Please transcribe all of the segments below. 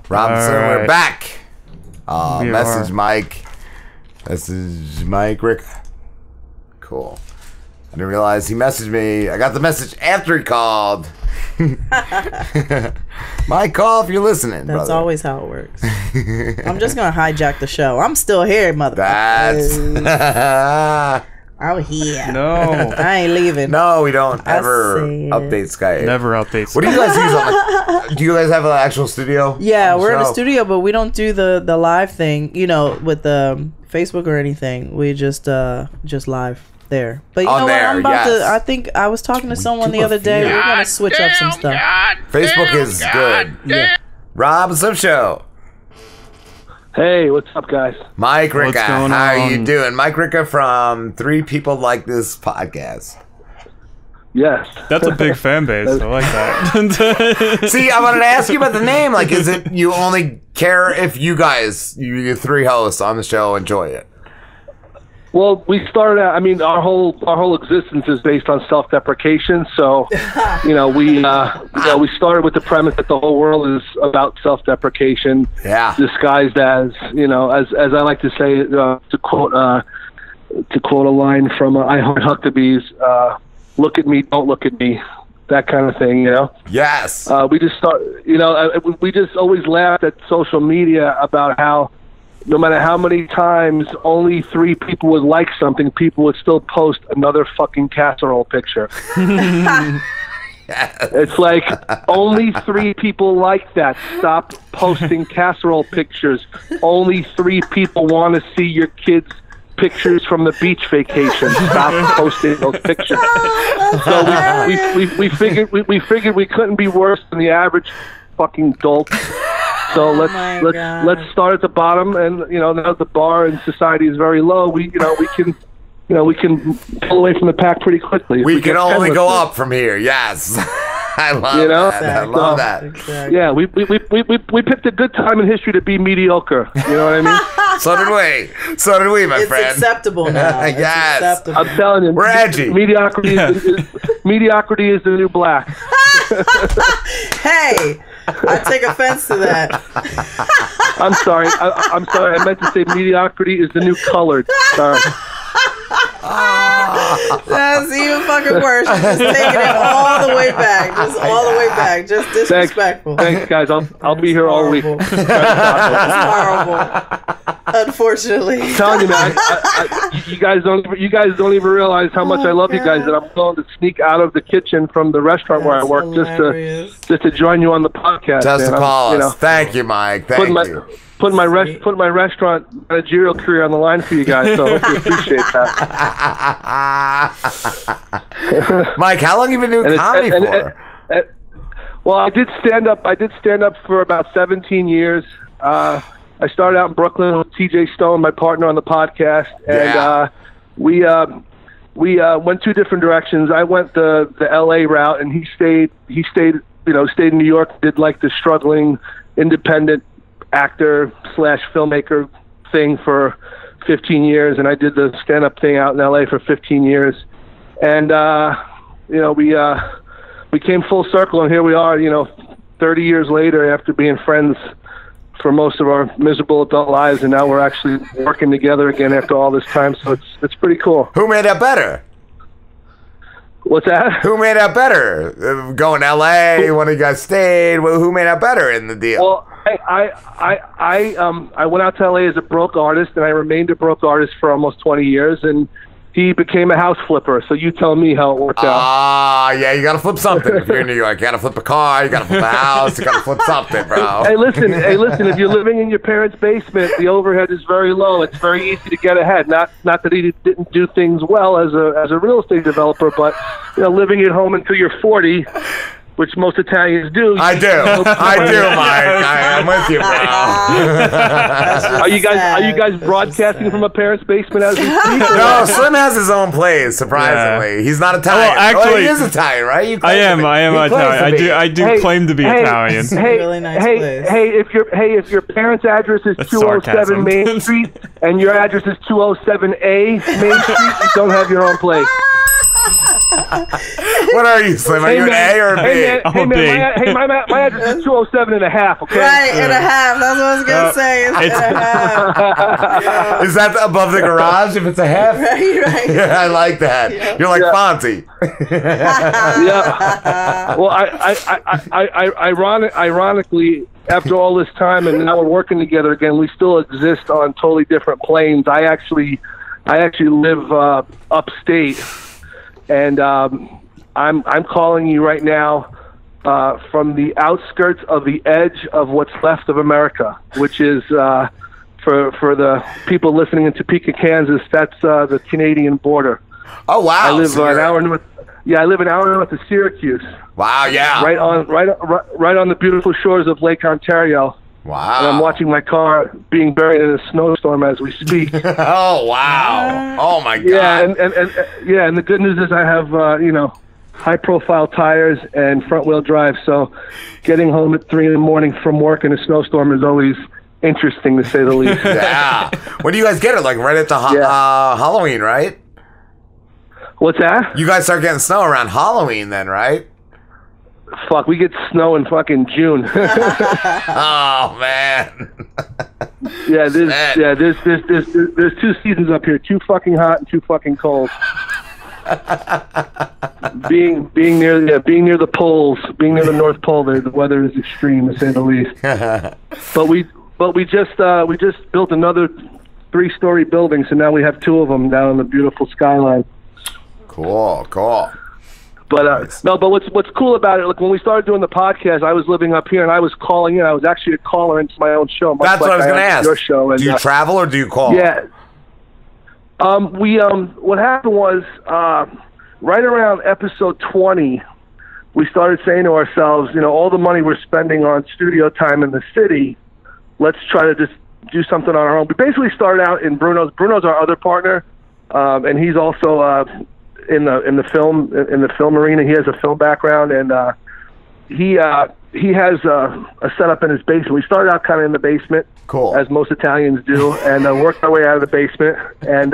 Robinson, right. we're back. Message Mike. Message Mike Ricca. Cool. I didn't realize he messaged me. I got the message after he called. Mike, call if you're listening. That's brother. always how it works. I'm just gonna hijack the show. I'm still here, motherfucker. That's I'm here. No. I ain't leaving. no, we don't ever update Skype. Never updates. What do you guys use on? Do you guys have an actual studio? Yeah, we're in show? a studio, but we don't do the live thing. You know, with the Facebook or anything. We just live there. But you know what? I'm about to. I think I was talking to someone the other day. We're gonna switch up some stuff. Facebook is good. Yeah. Robinson Show. Hey, what's up, guys? Mike Ricca, What's going how are you on? doing? Mike Ricca from Three People Like This podcast. Yes. That's a big fan base. I like that. See, I wanted to ask you about the name. Like, is it you only care if you guys, you three hosts on the show, enjoy it? Well, we started out. I mean, our whole existence is based on self-deprecation. So, we started with the premise that the whole world is about self-deprecation. Yeah. Disguised as, as I like to say, to quote a line from I Heart Huckabees, "Look at me, don't look at me." That kind of thing, Yes. We just we just always laughed at social media about how no matter how many times only 3 people would like something, people would still post another fucking casserole picture. It's like only 3 people like that. Stop posting casserole pictures. Only 3 people want to see your kids' pictures from the beach vacation. Stop posting those pictures. So we figured we couldn't be worse than the average fucking dolt. So let's start at the bottom, and now the bar in society is very low. We can pull away from the pack pretty quickly. We can only go up from here. Yes. I love that. I love that. Exactly. Yeah, we picked a good time in history to be mediocre. You know what I mean? So did we, my friend. It's acceptable now. It's Yes. acceptable. I'm telling you, We're edgy. Mediocrity is the new black. Hey, I take offense to that. I'm sorry. I'm sorry. I meant to say mediocrity is the new colored. Sorry. That's even fucking worse. You're just taking it all the way back. Just all the way back. Just disrespectful. Thanks, guys. I'll be here all week. That's horrible. Unfortunately. I'm telling you, man. You guys don't even realize how much I love you guys that I'm willing to sneak out of the kitchen from the restaurant where I work just to join you on the podcast. Just to call us. Thank you, Mike. Thank you. Put my restaurant managerial career on the line for you guys, so I hope you appreciate that. Mike, how long have you been doing comedy for? Well, I did stand up for about 17 years. I started out in Brooklyn with TJ Stone, my partner on the podcast, and we went 2 different directions. I went the LA route, and he stayed in New York, did like the struggling independent actor / filmmaker thing for 15 years, and I did the stand-up thing out in LA for 15 years. And we came full circle, and here we are 30 years later after being friends for most of our miserable adult lives, and now we're actually working together again after all this time, so it's pretty cool. Who made that better? What's that? Who made that better? Going to LA, one of you guys stayed. Who made that better in the deal? Well, I went out to LA as a broke artist, and I remained a broke artist for almost 20 years, and he became a house flipper. So you tell me how it worked out. Yeah, you gotta flip something. If you're in New York, you gotta flip a car, you gotta flip a house, you gotta flip something, bro. Hey, listen. If you're living in your parents' basement, the overhead is very low. It's very easy to get ahead. Not that he didn't do things well as a real estate developer, but living at home until you're 40. Which most Italians do. I do, Mike. I'm with you, bro. Are you guys broadcasting from a parent's basement as we speak? No, Slim has his own place. Surprisingly, he's not Italian. Well, actually, he is Italian, right? I am Italian. I do claim to be Italian. Really nice place. If your parents' address is 207 Main Street and your address is 207A Main Street, you don't have your own place. What are you, Slim? Are you an A or a B? I'm a B. My address is 207.5, okay? Right, and a half. That's what I was going to say. It's and a half. Is that above the garage if it's a half? Right. Yeah, I like that. Yeah. You're like Fonzie. Yeah. Well, ironically, after all this time and now we're working together again, we still exist on totally different planes. I actually live upstate, and I'm calling you right now from the outskirts of the edge of what's left of America, which is for the people listening in Topeka, Kansas. That's the Canadian border. Oh wow! I live an hour north. Yeah, I live an hour north of Syracuse. Wow! Yeah. Right on the beautiful shores of Lake Ontario. Wow. And I'm watching my car being buried in a snowstorm as we speak. Oh wow! Oh my God! Yeah, and the good news is I have high-profile tires and front-wheel drive. So, getting home at 3 a.m. from work in a snowstorm is always interesting, to say the least. Yeah. When do you guys get it? Like right at the Halloween, right? What's that? You guys start getting snow around Halloween, then, right? Fuck, we get snow in fucking June. Oh man. Yeah, there's 2 seasons up here, too fucking hot and too fucking cold. being near the poles, being near the North Pole, the weather is extreme, to say the least. But we just built another 3-story building, so now we have 2 of them down on the beautiful skyline. Cool. But nice. no, but what's cool about it? Like when we started doing the podcast, I was living up here and I was calling in. I was actually a caller into my own show. That's what I was going to ask. Your show. And, do you travel or do you call? Yeah. What happened was right around episode 20, we started saying to ourselves, all the money we're spending on studio time in the city, let's try to just do something on our own. We basically started out in Bruno's. Bruno's our other partner, and he's also in the film arena. He has a film background, and he has a setup in his basement. We started out kind of in the basement, cool, as most Italians do, and worked our way out of the basement and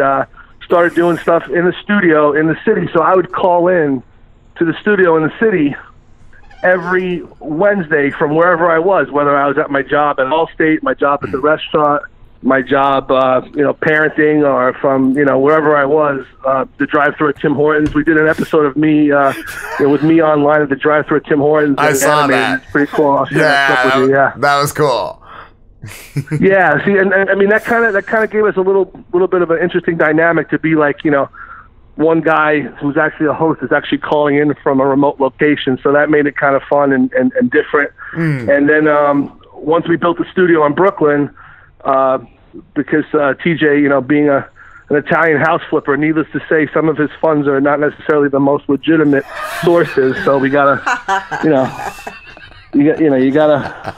started doing stuff in the studio in the city. So I would call in to the studio in the city every Wednesday from wherever I was, whether I was at my job at Allstate, my job at the restaurant, my job, parenting, or from, wherever I was, the drive-thru at Tim Hortons. We did an episode of me, with me online at the drive-thru at Tim Hortons. I saw that. It's pretty cool. That was cool. Yeah, see, and I mean that kind of gave us a little bit of an interesting dynamic to be like, one guy who's actually a host is actually calling in from a remote location, so that made it kind of fun and different. And then once we built the studio in Brooklyn. Because TJ, being an Italian house flipper, needless to say, some of his funds are not necessarily the most legitimate sources. So we gotta, you gotta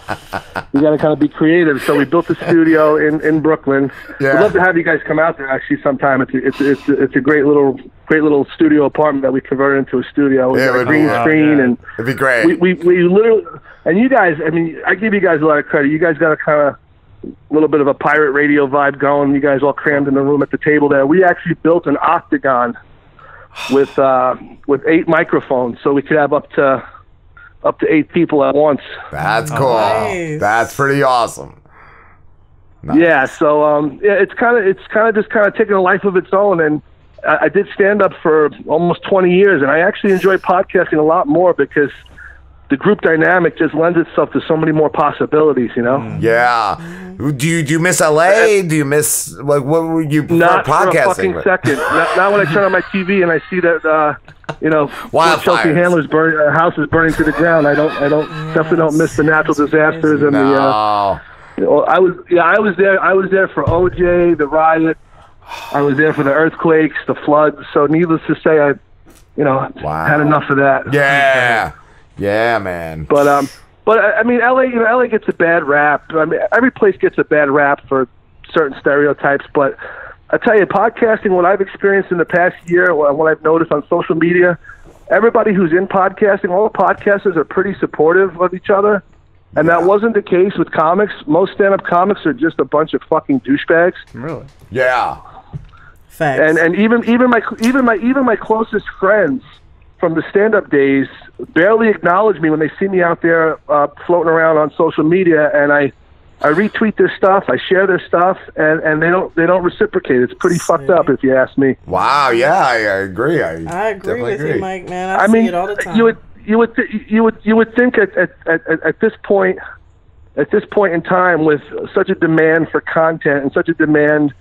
kind of be creative. So we built the studio in Brooklyn. Yeah. We'd love to have you guys come out there actually sometime. It's a great little studio apartment that we converted into a studio with a green screen, and it'd be great. We literally, and you guys, I mean, I give you guys a lot of credit. You guys got a kind of little bit of a pirate radio vibe going. You guys all crammed in the room at the table there. We actually built an octagon with 8 microphones, so we could have up to 8 people at once. That's cool. Nice. That's pretty awesome. Nice. Yeah. So it's kind of just taking a life of its own. And I did stand up for almost 20 years, and I actually enjoy podcasting a lot more because the group dynamic just lends itself to so many more possibilities, Yeah. Do you miss LA? Do you miss what were you not podcasting? For a fucking second. Not when I turn on my TV and I see that Chelsea Handler's house is burning to the ground. I definitely don't miss the natural disasters and I was there for OJ, the riot. I was there for the earthquakes, the floods. So needless to say, I had enough of that. Yeah. Yeah, man. But I mean, LA gets a bad rap. I mean, every place gets a bad rap for certain stereotypes. But I tell you, podcasting, what I've experienced in the past year, what I've noticed on social media, everybody who's in podcasting, all the podcasters are pretty supportive of each other. And that wasn't the case with comics. Most stand-up comics are just a bunch of fucking douchebags. Really? Yeah. Facts. And even my closest friends from the stand-up days barely acknowledge me when they see me out there floating around on social media, and I retweet their stuff, I share their stuff, and they don't reciprocate. It's pretty fucked up, if you ask me. Wow, yeah, I agree. I agree with you, Mike. Man, I see it all the time. You would think at this point in time, with such a demand for content and such a demand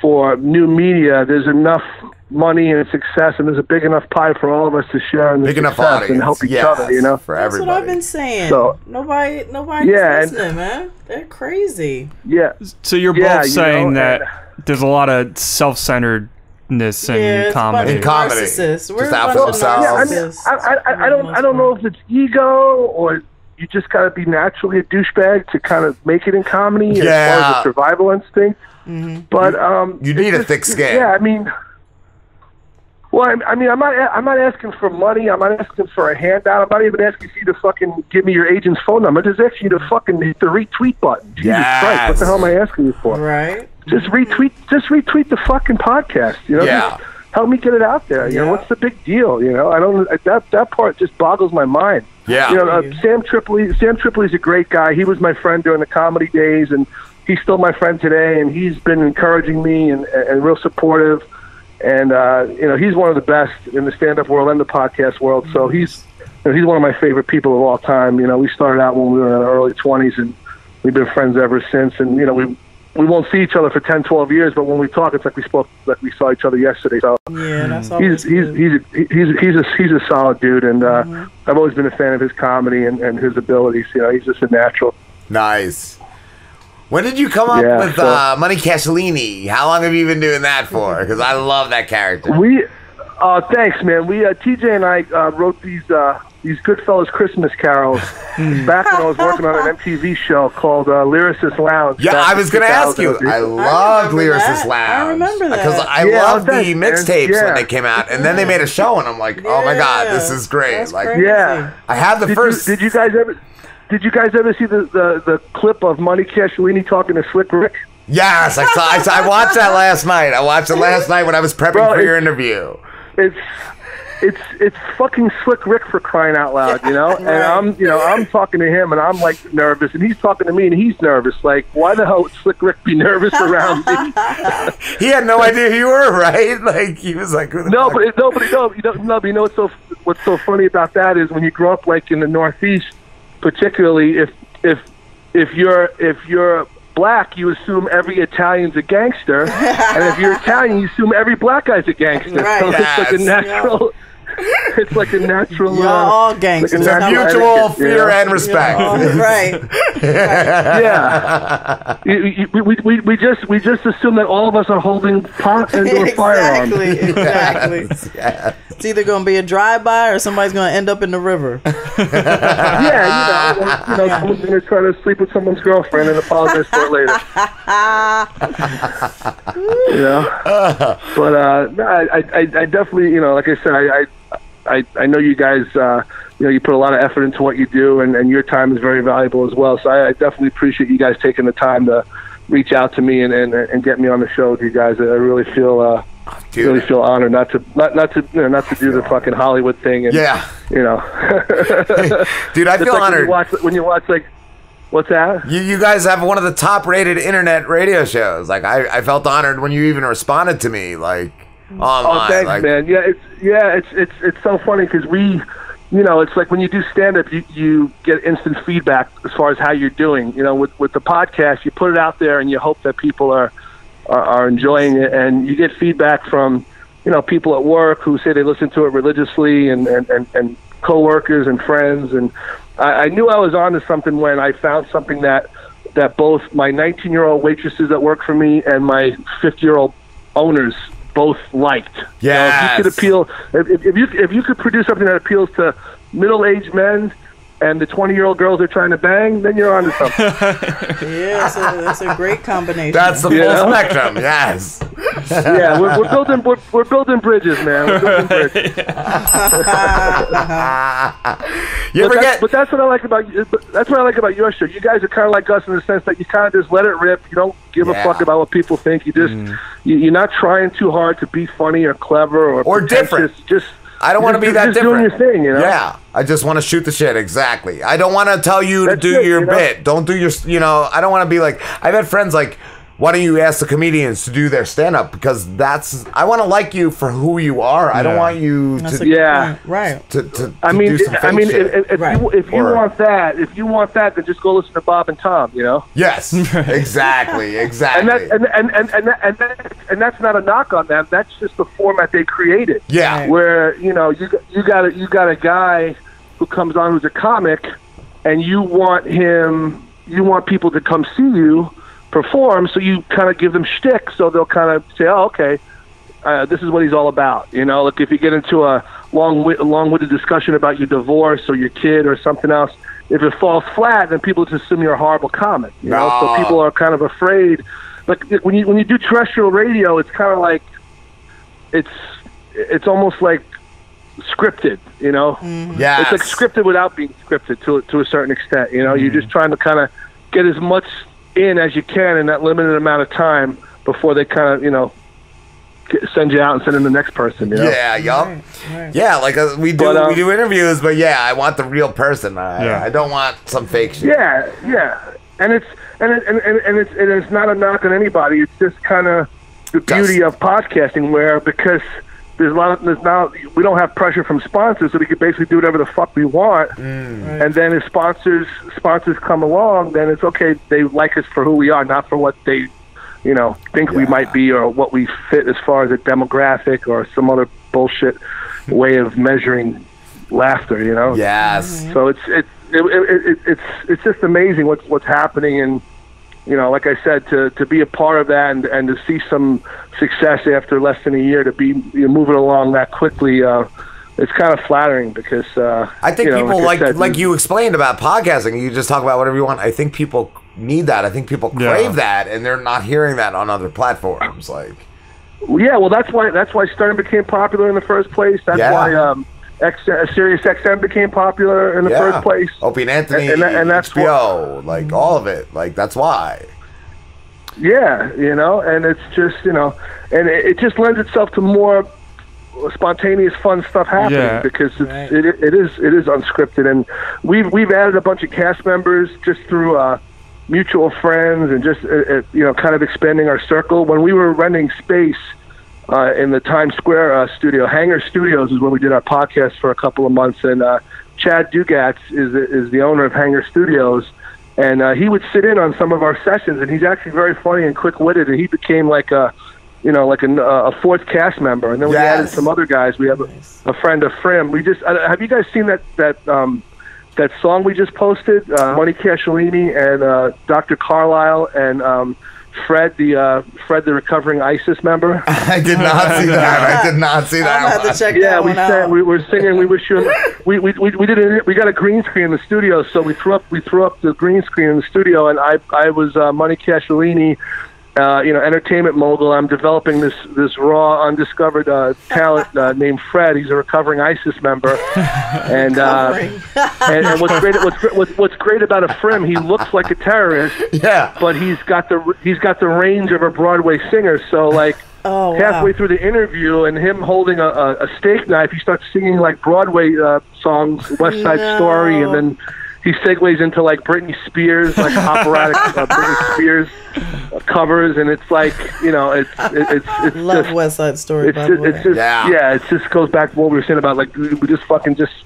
for new media, there's enough money and success, and there's a big enough pie for all of us to share in the success and help each other, you know? For everybody. That's what I've been saying. So, nobody's listening, man. They're crazy. Yeah. So you're both saying that there's a lot of self-centeredness in comedy. In comedy. Just out for themselves. I don't know if it's ego or you just gotta be naturally a douchebag to kind of make it in comedy as far as a survival instinct. Mm-hmm. But you need a thick skin. Yeah, I mean, I'm not asking for money. I'm not asking for a handout. I'm not even asking you to fucking give me your agent's phone number. I'm just asking you to fucking hit the retweet button. Jesus Christ, what the hell am I asking you for? Right. Just retweet the fucking podcast. You know. Yeah. Just help me get it out there. You know, what's the big deal? You know, I don't. That part just boggles my mind. Yeah. You know, Sam Tripoli's a great guy. He was my friend during the comedy days, and he's still my friend today. And he's been encouraging me and real supportive. And you know, he's one of the best in the stand-up world and the podcast world. So he's one of my favorite people of all time. You know, we started out when we were in our early 20s, and we've been friends ever since. And you know, we won't see each other for 10, 12 years, but when we talk, it's like we saw each other yesterday. So that's he's a solid dude, and I've always been a fan of his comedy and his abilities. You know, he's just a natural. Nice. When did you come up with Money Castellini? How long have you been doing that for? Because I love that character. Thanks, man. TJ and I wrote these Goodfellas Christmas carols back when I was working on an MTV show called Lyricist Lounge. Yeah, I was going to ask you. I loved Lyricist Lounge. I remember that. Because I loved the mixtapes when they came out, and then they made a show, and I'm like, oh my God, this is great. That's like, crazy. I had the first. Did you guys ever see the clip of Money Castellini talking to Slick Rick? Yes, I watched that last night. I watched it last night when I was prepping for your interview. It's fucking Slick Rick, for crying out loud, you know? And I'm talking to him, and I'm like nervous, and he's talking to me, and he's nervous. Like, why the hell would Slick Rick be nervous around me? He had no idea who you were, right? Like, he was like, you know what's so funny about that is when you grow up like in the Northeast, particularly if you're black, you assume every Italian's a gangster, and if you're Italian, you assume every black guy's a gangster. Right. So it's like a natural. It's like a natural. You're all gangsters. It's a mutual fear and respect. Right. Yeah. We just assume that all of us are holding pot and or firearms. Exactly. Yes. It's either going to be a drive-by or somebody's going to end up in the river. Yeah, someone's going to try to sleep with someone's girlfriend and apologize for it later. You know, but I definitely, like I said, I know you guys, you put a lot of effort into what you do, and your time is very valuable as well. So I definitely appreciate you guys taking the time to reach out to me and get me on the show with you guys. I really feel feel honored not to do the fucking Hollywood thing. And, dude, I feel honored when you watch like. What's that? You guys have one of the top-rated internet radio shows. Like I felt honored when you even responded to me. Like. Oh, thanks, man. It's so funny because it's like when you do stand-up, you get instant feedback as far as how you're doing. You know, with the podcast, you put it out there and you hope that people are enjoying it, and you get feedback from people at work who say they listen to it religiously, and coworkers and friends. And I knew I was onto something when I found something that both my 19-year-old waitresses that work for me and my 50-year-old owners both liked. Yeah, if you could produce something that appeals to middle-aged men and the 20-year-old girls they're trying to bang, then you're onto something. Yeah, that's a great combination. That's the full spectrum. Yes. Yeah, we're building bridges, man. We're building bridges. But that's what I like about you. That's what I like about your show. You guys are kind of like us in the sense that you kind of just let it rip. You don't give a fuck about what people think. You just you're not trying too hard to be funny or clever or different. Just I don't want to be that different. Doing your thing, you know? Yeah, I just want to shoot the shit. Exactly. I don't want to tell you to do your bit. Don't do your. I don't want to be like. I've had friends like, why don't you ask the comedians to do their stand-up? Because I want to like you for who you are. I don't want you to. Yeah. Right. To do some fake shit. If you want that, then just go listen to Bob and Tom. You know. Yes. Exactly. Exactly. And that's not a knock on them. That's just the format they created. Yeah. Where you got a guy who comes on who's a comic, and you want people to come see you perform, so you kind of give them shtick, so they'll kind of say, "Oh, okay, this is what he's all about." Like if you get into a long-winded discussion about your divorce or your kid or something else, if it falls flat, then people just assume you're a horrible comic. So people are kind of afraid. Like when you do terrestrial radio, it's kind of like it's almost like scripted. Yeah, it's like scripted without being scripted to a certain extent. You're just trying to kind of get as much in as you can in that limited amount of time before they kind of send you out and send in the next person. Yeah, yup. Right. Yeah, like we do interviews, but I want the real person. I don't want some fake shit. Yeah, and it's not a knock on anybody. It's just kind of the beauty of podcasting, where because we don't have pressure from sponsors, so we can basically do whatever the fuck we want. And then if sponsors come along, then it's okay. They like us for who we are, not for what they, think we might be, or what we fit as far as a demographic or some other bullshit way of measuring laughter. Yes. So it's just amazing what's happening, and like I said, to be a part of that and to see some success after less than a year, to be moving along that quickly, it's kind of flattering, because I think people like you explained about podcasting. You just talk about whatever you want. I think people need that. I think people crave that, and they're not hearing that on other platforms. Well, that's why Stern became popular in the first place. That's why Sirius XM became popular in the first place. Opie and Anthony, and that's HBO, like all of it. Like that's why. Yeah, and it's just and it just lends itself to more spontaneous, fun stuff happening, because it is unscripted, and we've added a bunch of cast members just through mutual friends, and just kind of expanding our circle. When we were renting space in the Times Square studio, Hangar Studios is where we did our podcast for a couple of months, and Chad Dugatz is the owner of Hangar Studios, and he would sit in on some of our sessions, and he's actually very funny and quick-witted, and he became like a fourth cast member, and then we added some other guys. We have a friend of Frim. We just have you guys seen that song we just posted? Money Casciolini and Dr. Carlisle and Fred, the recovering ISIS member. I did not see that. I did not see that. I have to check that one out. We were singing. We wish you. We got a green screen in the studio, so we threw up the green screen in the studio, and I was Money Casciolini, entertainment mogul. I'm developing this raw, undiscovered talent named Fred. He's a recovering ISIS member, and what's great about a Frim, he looks like a terrorist, but he's got the range of a Broadway singer. So halfway through the interview, and him holding a steak knife, he starts singing like Broadway songs, West Side Story, and then he segues into like Britney Spears, like operatic Britney Spears covers, and it's like it's love just, West Side Story. It just goes back to what we were saying about like we're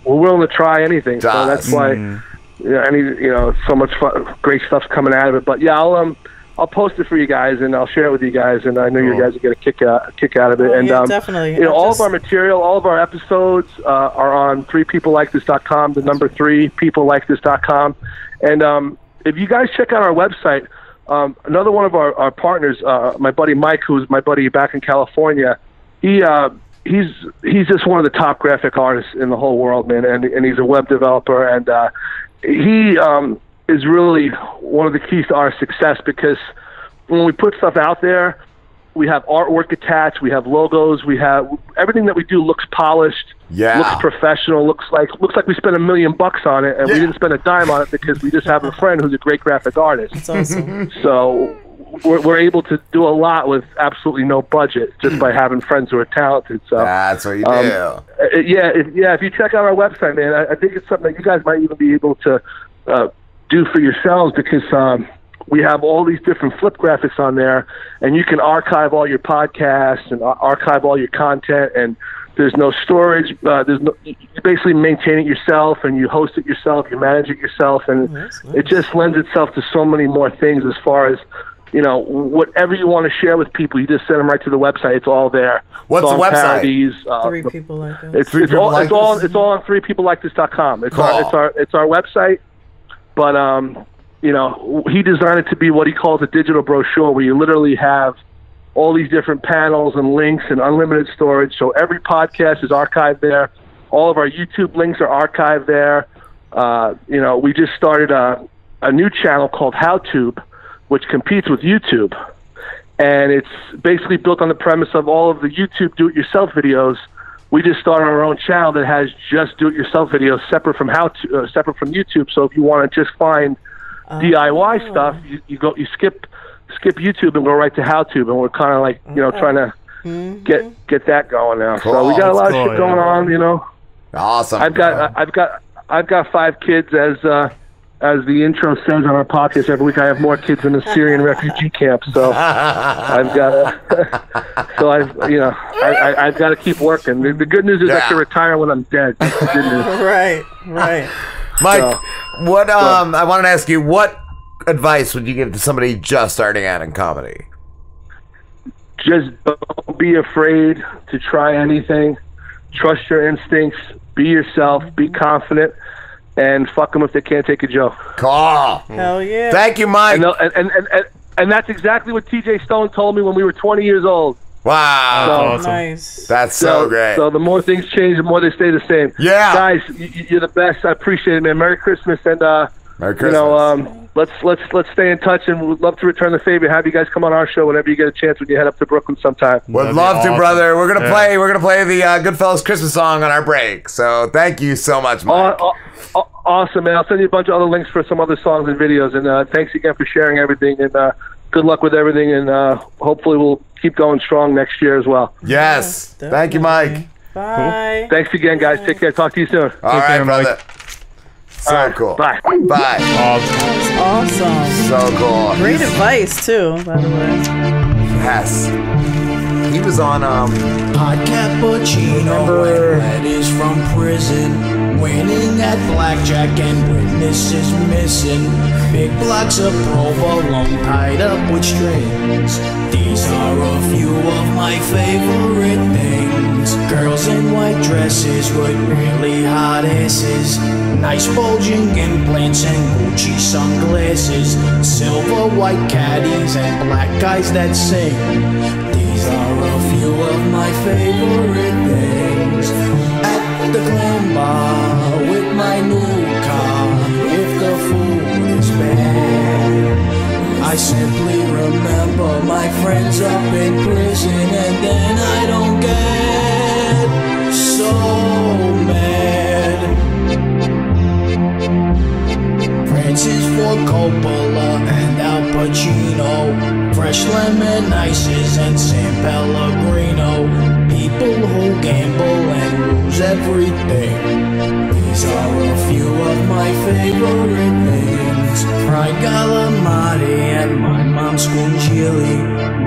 willing to try anything. So that's why so much great stuff's coming out of it. But I'll post it for you guys, and I'll share it with you guys, and I know you guys will get a kick out of it. And definitely. All of our material, all of our episodes are on 3peoplelikethis.com, the number 3peoplelikethis.com. And if you guys check out our website, another one of our partners, my buddy Mike, who's my buddy back in California, he's just one of the top graphic artists in the whole world, man, and he's a web developer, and he is really one of the keys to our success, because when we put stuff out there, we have artwork attached, we have logos, we have everything that we do looks polished, looks professional, looks like we spent $1 million on it, and we didn't spend a dime on it because we just have a friend who's a great graphic artist. That's awesome. So we're able to do a lot with absolutely no budget just by having friends who are talented. So that's what you do. If you check out our website, man, I think it's something that you guys might even be able to do for yourselves, because we have all these different flip graphics on there, and you can archive all your podcasts and archive all your content, and there's no storage. You basically maintain it yourself, and you host it yourself, you manage it yourself, and nice. It just lends itself to so many more things as far as, whatever you want to share with people, you just send them right to the website. It's all there. What's the website? Parodies, 3 People Like This. It's all on 3peoplelikethis.com. It's our website, but he designed it to be what he calls a digital brochure, where you literally have all these different panels and links and unlimited storage. So every podcast is archived there. All of our YouTube links are archived there. We just started a new channel called HowTube, which competes with YouTube. And it's basically built on the premise of all of the YouTube do-it-yourself videos. We just started our own channel that has just do-it-yourself videos separate from separate from YouTube. So if you want to just find DIY stuff, you skip YouTube and go right to HowTube, and we're kind of like trying to get that going now. Cool. So we got a lot of shit going on. Awesome. I've got 5 kids, as the intro says on our podcast. Every week I have more kids in a Syrian refugee camp. So I've got I've got to keep working. The good news is I can retire when I'm dead. That's the good news. Right. Mike, I wanted to ask you, what advice would you give to somebody just starting out in comedy? Just don't be afraid to try anything. Trust your instincts. Be yourself. Be confident. And fuck them if they can't take a joke. Cool. Hell yeah. Thank you, Mike. And that's exactly what TJ Stone told me when we were 20 years old. Wow. So, awesome. Nice. That's so great. So the more things change, the more they stay the same. Yeah. Guys, you're the best. I appreciate it, man. Merry Christmas. And, Merry Christmas. Let's stay in touch, and we'd love to return the favor. Have you guys come on our show whenever you get a chance when you head up to Brooklyn sometime. Would love to, brother. We're gonna play the Goodfellas Christmas song on our break. So thank you so much, Mike. Awesome, man. I'll send you a bunch of other links for some other songs and videos. And thanks again for sharing everything. And good luck with everything. And hopefully we'll keep going strong next year as well. Yes. Thank you, Mike. Bye. Thanks again, guys. Take care. Talk to you soon. All right, brother. So cool. Bye. Bye. That was awesome. So cool. Great advice too, by the way. Yes. He was on Hot cappuccino, that is from prison. Winning at blackjack and witnesses missing. Big blocks of provolone tied up with strings. These are a few of my favorite things. Girls in white dresses with really hot asses. Nice bulging implants and Gucci sunglasses. Silver white caddies and black guys that sing. These are a few of my favorite things. At the glam bar with my new car. If the food is bad, I simply remember my friends up in prison, and then I don't get so mad. Francis Ford Coppola and Al Pacino, fresh lemon ices and San Pellegrino. People who gamble and lose everything. These are a few of my favorite things. Fried calamari and my mom's chili.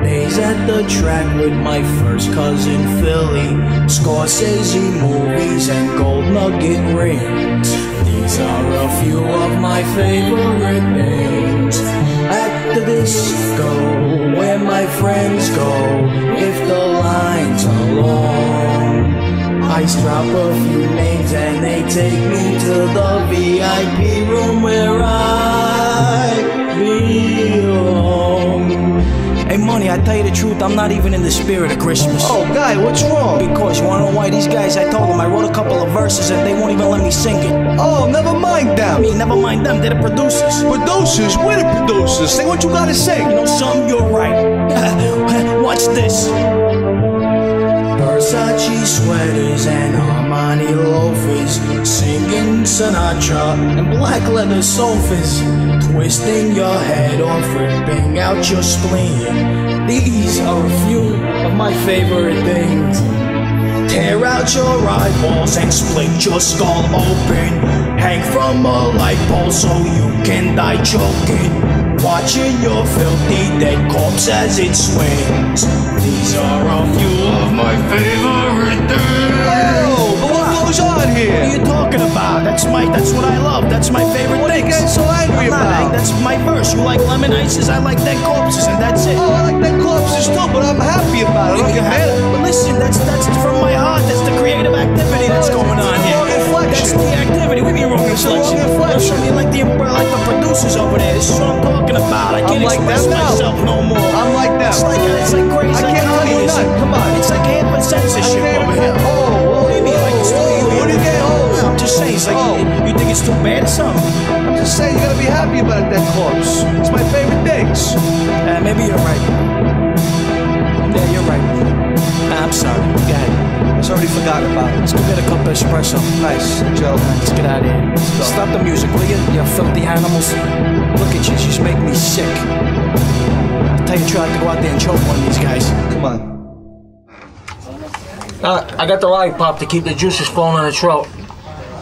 Days at the track with my first cousin Philly. Scorsese movies and gold nugget rings. These are a few of my favorite things. At the disco, where my friends go, if the lines are long, I drop a few names and they take me to the VIP room where I belong. Hey, Money, I tell you the truth, I'm not even in the spirit of Christmas. Oh, guy, what's wrong? Because you wanna know why? These guys, I told them I wrote a couple of verses and they won't even let me sing it. Oh, never mind them. I mean, never mind them, they're the producers. Producers? We're the producers. Say what you gotta say. You know something? You're right. Watch this. Versace sweaters and Armani loafers, singing Sinatra and black leather sofas, twisting your head off, ripping out your spleen. These are a few of my favorite things. Tear out your eyeballs and split your skull open. Hang from a light pole so you can die choking. Watching your filthy dead corpse as it swings. These are a few of my favorite things. Oh, but what goes on here? What are you talking about? That's what I love. That's my favorite What are you things. getting so angry about? That's my verse. You like lemon ices, I like dead corpses, and that's it. Oh, I like that corpses too, but I'm happy about it. I don't get mad. But listen, that's from my heart. That's the creative activity that's going on here. That's the activity. What do you mean wrong inflection? You like the producers over there. This is what I'm talking about. I can't express myself no more. I'm like them. It's like crazy. I can't tell you none. Come on. It's like hand censorship over here. What do you mean? Like it's What do you get? I'm just saying. It's like you think it's too bad or something? I'm just saying you gotta be happy about that corpse. It's my favorite things. Maybe you're right. Yeah, you're right. I'm sorry. Go ahead. I already forgotten about it. Let's go get a cup of espresso. Nice, Joe. Let's get out of here. Stop the music, will you? You filthy animals. Look at you. You just make me sick. I'll tell you the truth, I have to go out there and choke one of these guys. Come on. I got the lollipop to keep the juices flowing on the throat.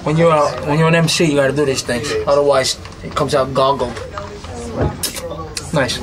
When you're an MC, you gotta do these things. Otherwise, it comes out goggled. Nice.